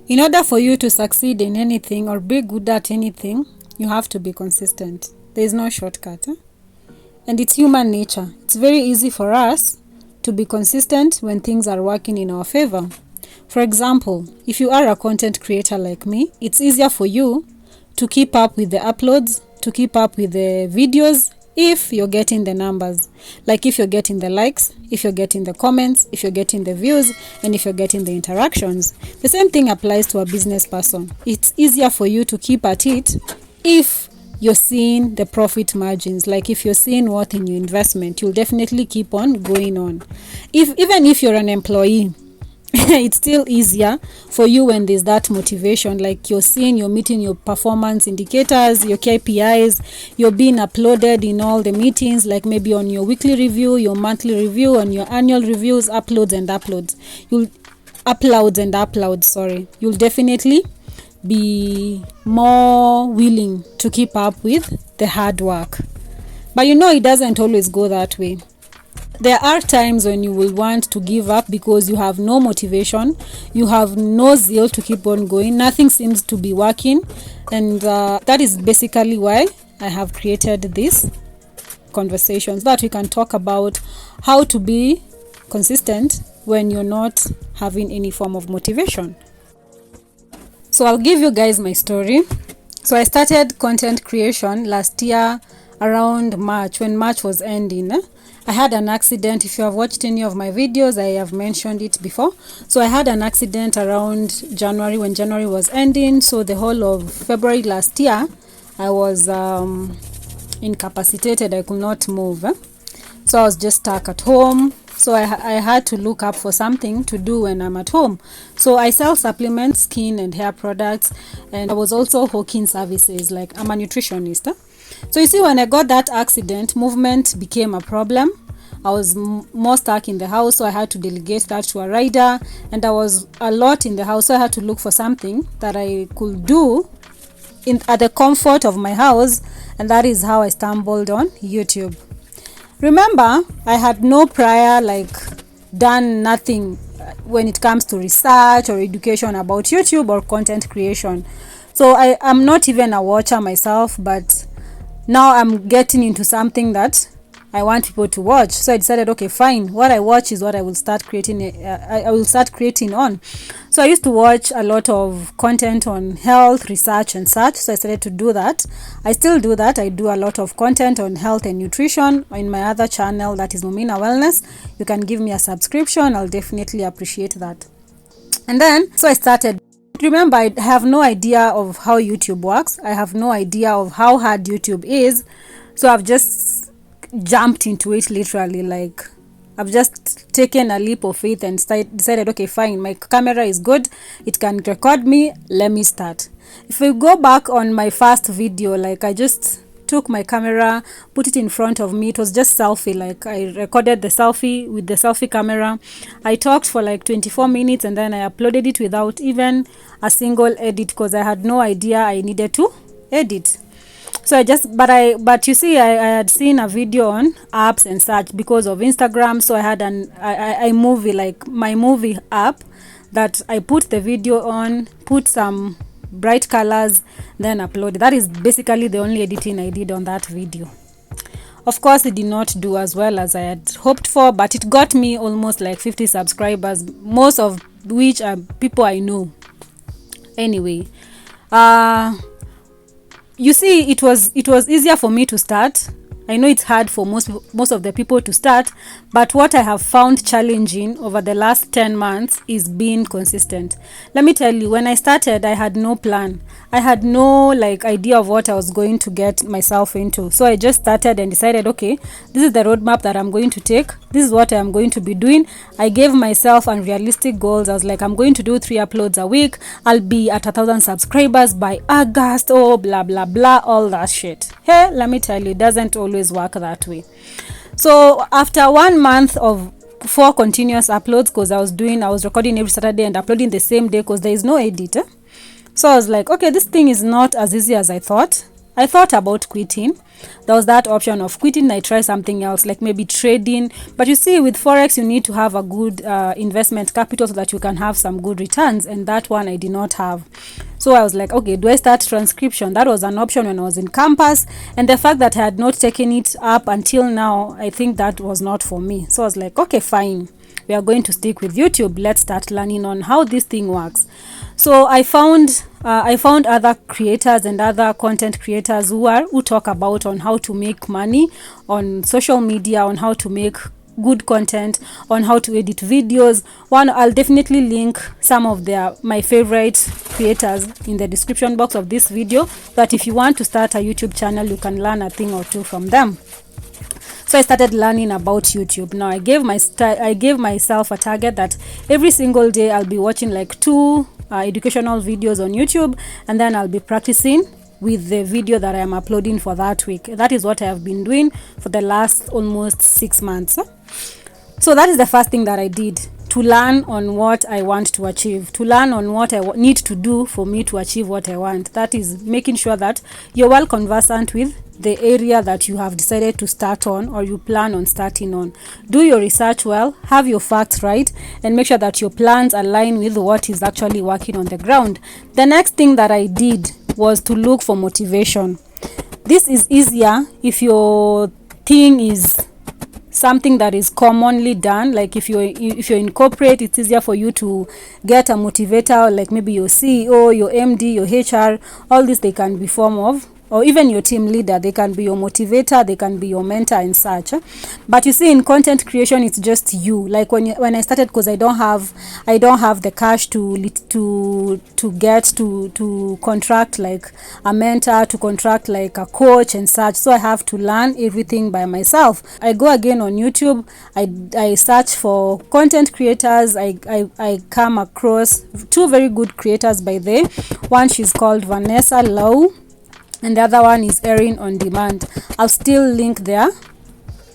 In order for you to succeed in anything or be good at anything, you have to be consistent. There is no shortcut. And it's human nature. It's very easy for us to be consistent when things are working in our favor. For example, if you are a content creator like me, it's easier for you to keep up with the uploads, to keep up with the videos, if you're getting the numbers. Like if you're getting the likes, if you're getting the comments, if you're getting the views, and if you're getting the interactions. The same thing applies to a business person. It's easier for you to keep at it if you're seeing the profit margins. Like if you're seeing worth in your investment, you'll definitely keep on going on. Even if you're an employee, it's still easier for you when there's that motivation, like you're meeting your performance indicators, your KPIs, you're being uploaded in all the meetings, like maybe on your weekly review, your monthly review, on your annual reviews, uploads, you'll definitely be more willing to keep up with the hard work. But it doesn't always go that way. There are times when you will want to give up because you have no motivation, you have no zeal to keep on going, nothing seems to be working, and that is basically why I have created this conversation, so that we can talk about how to be consistent when you're not having any form of motivation. So I'll give you guys my story. So I started content creation last year around March, when March was ending. I had an accident. If you have watched any of my videos, I have mentioned it before. So I had an accident around January, when January was ending. So the whole of February last year, I was incapacitated. I could not move. So I was just stuck at home. So I had to look up for something to do when I'm at home. So I sell supplements, skin and hair products, and I was also hawking services, like I'm a nutritionist. So you see, when I got that accident, movement became a problem. I was more stuck in the house, so I had to delegate that to a rider, and I was a lot in the house, so I had to look for something that I could do at the comfort of my house, and that is how I stumbled on YouTube. Remember, I had no prior, done nothing when it comes to research or education about YouTube or content creation. So I am not even a watcher myself, but now I'm getting into something that I want people to watch. So I decided, okay, fine, what I watch is what I will start creating. I will start creating on. So I used to watch a lot of content on health, research and such. So I started to do that. I still do that. I do a lot of content on health and nutrition in my other channel, that is Momina Wellness. You can give me a subscription. I'll definitely appreciate that. And then, so I started. Remember, I have no idea of how YouTube works. I have no idea of how hard YouTube is. So I've just jumped into it literally. Like, I've just taken a leap of faith and decided, okay, fine, my camera is good. It can record me. Let me start. If we go back on my first video, I just took my camera, put it in front of me. It was just selfie. I recorded the selfie with the selfie camera. I talked for 24 minutes, and then I uploaded it without even a single edit, because I had no idea I needed to edit. So but you see, I had seen a video on apps and such because of Instagram. So I had a movie, my movie app, that I put the video on, put some bright colors, then upload. That is basically the only editing I did on that video. Of course, it did not do as well as I had hoped for, but it got me almost 50 subscribers, most of which are people I know. Anyway, you see, it was easier for me to start. I know it's hard for most of the people to start, but what I have found challenging over the last 10 months is being consistent. Let me tell you, when I started, I had no plan. I had no idea of what I was going to get myself into. So I just started and decided, okay, this is the roadmap that I'm going to take. This is what I'm going to be doing. I gave myself unrealistic goals. I was like, I'm going to do 3 uploads a week. I'll be at 1,000 subscribers by August. Oh, blah, blah, blah, all that shit. Hey, let me tell you, it doesn't always work that way. So after 1 month of 4 continuous uploads, because I was recording every Saturday and uploading the same day because there is no edit. So I was like, okay, this thing is not as easy as I thought. I thought about quitting. There was that option of quitting. I try something else, like maybe trading. But you see, with Forex, you need to have a good investment capital so that you can have some good returns. And that one I did not have. So I was like, okay, do I start transcription? That was an option when I was in campus. And the fact that I had not taken it up until now, I think that was not for me. So I was like, okay, fine. We are going to stick with YouTube. Let's start learning on how this thing works. So I found other creators and other content creators who talk about on how to make money on social media, on how to make good content, on how to edit videos. I'll definitely link some of my favorite creators in the description box of this video, that if you want to start a YouTube channel, you can learn a thing or two from them. So I started learning about YouTube. Now I gave myself a target that every single day I'll be watching like 2 educational videos on YouTube, and then I'll be practicing with the video that I am uploading for that week. That is what I have been doing for the last almost 6 months. So that is the first thing that I did, to learn on what I want to achieve, to learn on what I need to do for me to achieve what I want. That is making sure that you're well conversant with the area that you have decided to start on, or you plan on starting on. Do your research well, have your facts right, and make sure that your plans align with what is actually working on the ground. The next thing that I did was to look for motivation. This is easier if your thing is something that is commonly done. Like if you're in corporate, it's easier for you to get a motivator, like maybe your CEO, your MD, your HR. All this they can be form of, or even your team leader, they can be your motivator, they can be your mentor and such. But you see, in content creation, it's just you. Like when I started, because I don't have the cash to contract like a mentor, to contract like a coach and such. So I have to learn everything by myself. I go again on YouTube, I search for content creators. I come across 2 very good creators by there. One, she's called Vanessa, and the other one is Erin on Demand. I'll still link their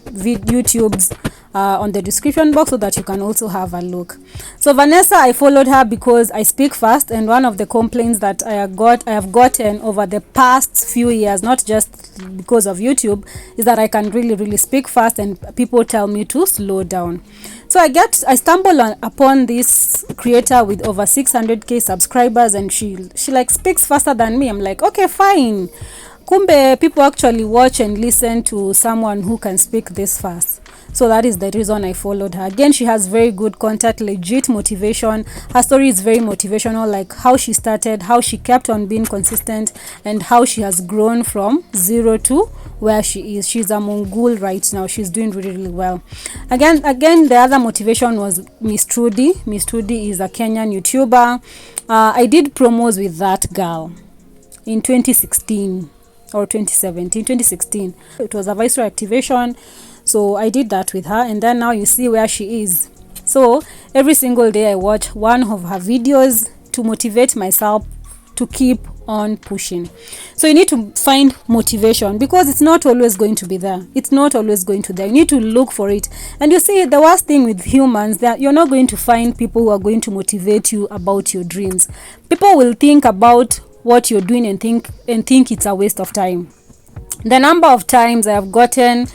YouTubes on the description box so that you can also have a look. So Vanessa, I followed her because I speak fast, and one of the complaints that I have gotten over the past few years, not just because of YouTube, is that I can really speak fast, and people tell me to slow down. So I stumbled upon this creator with over 600k subscribers, and she like speaks faster than me. I'm like, okay, fine. Kumbe people actually watch and listen to someone who can speak this fast. So that is the reason I followed her. Again, she has very good content, legit motivation. Her story is very motivational, like how she started, how she kept on being consistent, and how she has grown from 0 to where she is. She's a Mongol right now. She's doing really well. Again, the other motivation was Miss Trudy. Miss Trudy is a Kenyan YouTuber. I did promos with that girl in 2016 or 2016. It was a viceroy activation. So I did that with her, and then now you see where she is. So every single day I watch one of her videos to motivate myself to keep on pushing. So you need to find motivation, because it's not always going to be there. It's not always going to be there. You need to look for it. And you see, the worst thing with humans, that you're not going to find people who are going to motivate you about your dreams. People will think about what you're doing and think it's a waste of time. The number of times I have gotten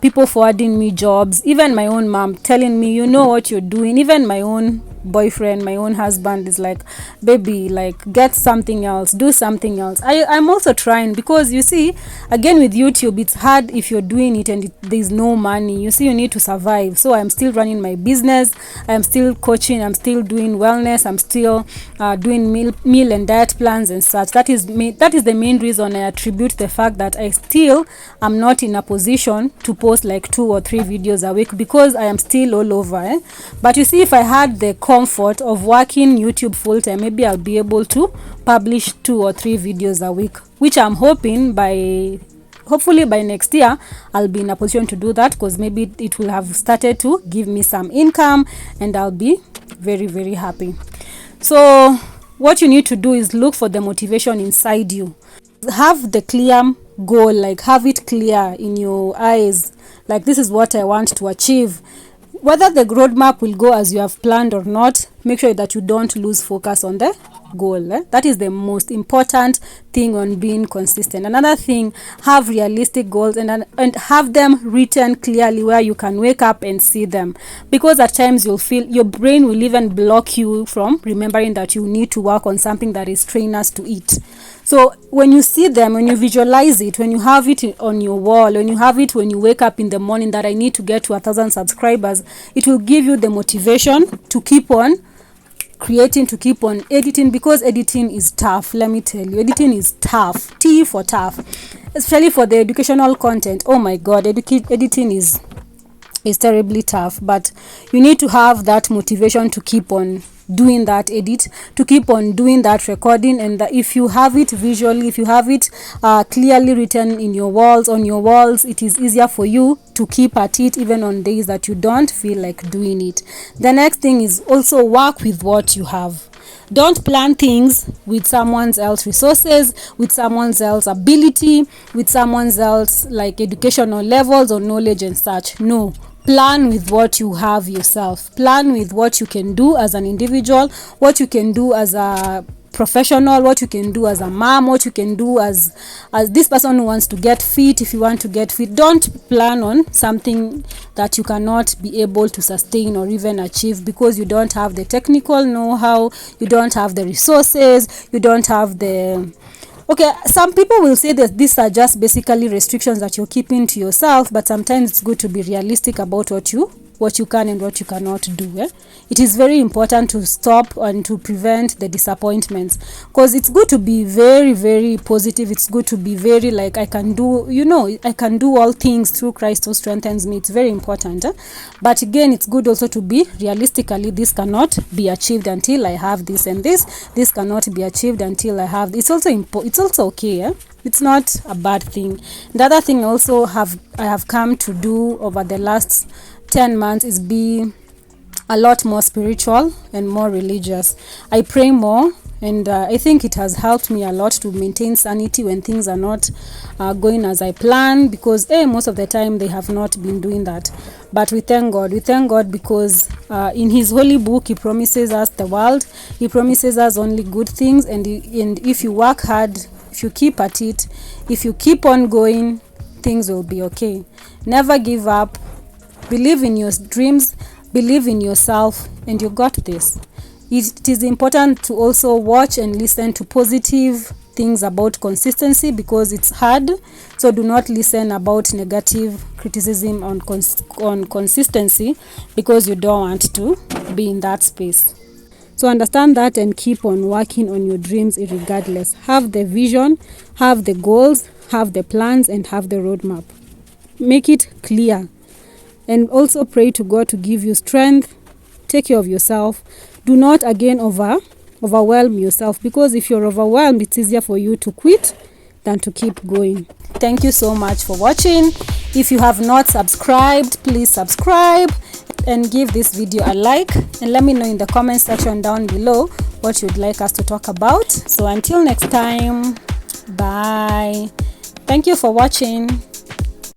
people forwarding me jobs, even my own mom telling me, you know what you're doing. Even my own boyfriend, my own husband is like, baby, like, get something else, do something else. I'm also trying, because you see, again with YouTube, it's hard if you're doing it and there's no money. You see, you need to survive. So I'm still running my business, I'm still coaching, I'm still doing wellness, I'm still doing meal and diet plans and such. That is the main reason I attribute the fact that I still am not in a position to post like 2 or 3 videos a week, because I am still all over. But you see, if I had the comfort of working YouTube full-time, maybe I'll be able to publish 2 or 3 videos a week, which I'm hoping hopefully by next year I'll be in a position to do that, because maybe it will have started to give me some income and I'll be very, very happy. So what you need to do is look for the motivation inside you. Have the clear goal, like have it clear in your eyes, like this is what I want to achieve. Whether the roadmap will go as you have planned or not, make sure that you don't lose focus on the goal. That is the most important thing on being consistent. Another thing, have realistic goals and have them written clearly where you can wake up and see them, because at times you'll feel your brain will even block you from remembering that you need to work on something that is trainers to eat. So when you see them, when you visualize it, when you have it on your wall, when you have it when you wake up in the morning that I need to get to 1,000 subscribers, it will give you the motivation to keep on creating, to keep on editing, because editing is tough. Let me tell you, editing is tough. T for tough, especially for the educational content. Oh my god, editing is terribly tough, but you need to have that motivation to keep on doing that edit, to keep on doing that recording, and that if you have it visually, if you have it clearly written in your walls, on your walls, it is easier for you to keep at it even on days that you don't feel like doing it. The next thing is also work with what you have. Don't plan things with someone else's resources, with someone else's ability, with someone else's like educational levels or knowledge and such. No, plan with what you have yourself. Plan with what you can do as an individual, what you can do as a professional, what you can do as a mom, what you can do as this person who wants to get fit. If you want to get fit, don't plan on something that you cannot be able to sustain or even achieve because you don't have the technical know-how, you don't have the resources, you don't have the some people will say that these are just basically restrictions that you're keeping to yourself, but sometimes it's good to be realistic about what you can and what you cannot do. It is very important to stop and to prevent the disappointments, because it's good to be very, very positive. It's good to be very like, I can do all things through Christ who strengthens me. It's very important. But again, it's good also to be realistically, this cannot be achieved until I have this, and this cannot be achieved until I have this. It's also okay. It's not a bad thing. The other thing also I have come to do over the last 10 months is be a lot more spiritual and more religious. I pray more, and I think it has helped me a lot to maintain sanity when things are not going as I plan, because most of the time they have not been doing that. But we thank God because in his holy book he promises us the world. He promises us only good things, and if you work hard, if you keep at it, if you keep on going, things will be okay. Never give up. Believe in your dreams, believe in yourself, and you got this. It is important to also watch and listen to positive things about consistency, because it's hard. So do not listen about negative criticism on consistency, because you don't want to be in that space. So understand that and keep on working on your dreams irregardless. Have the vision, have the goals, have the plans, and have the roadmap. Make it clear. And also pray to God to give you strength. Take care of yourself. Do not again overwhelm yourself, because if you're overwhelmed, it's easier for you to quit than to keep going. Thank you so much for watching. If you have not subscribed, please subscribe and give this video a like, and let me know in the comment section down below what you'd like us to talk about. So until next time, bye. Thank you for watching.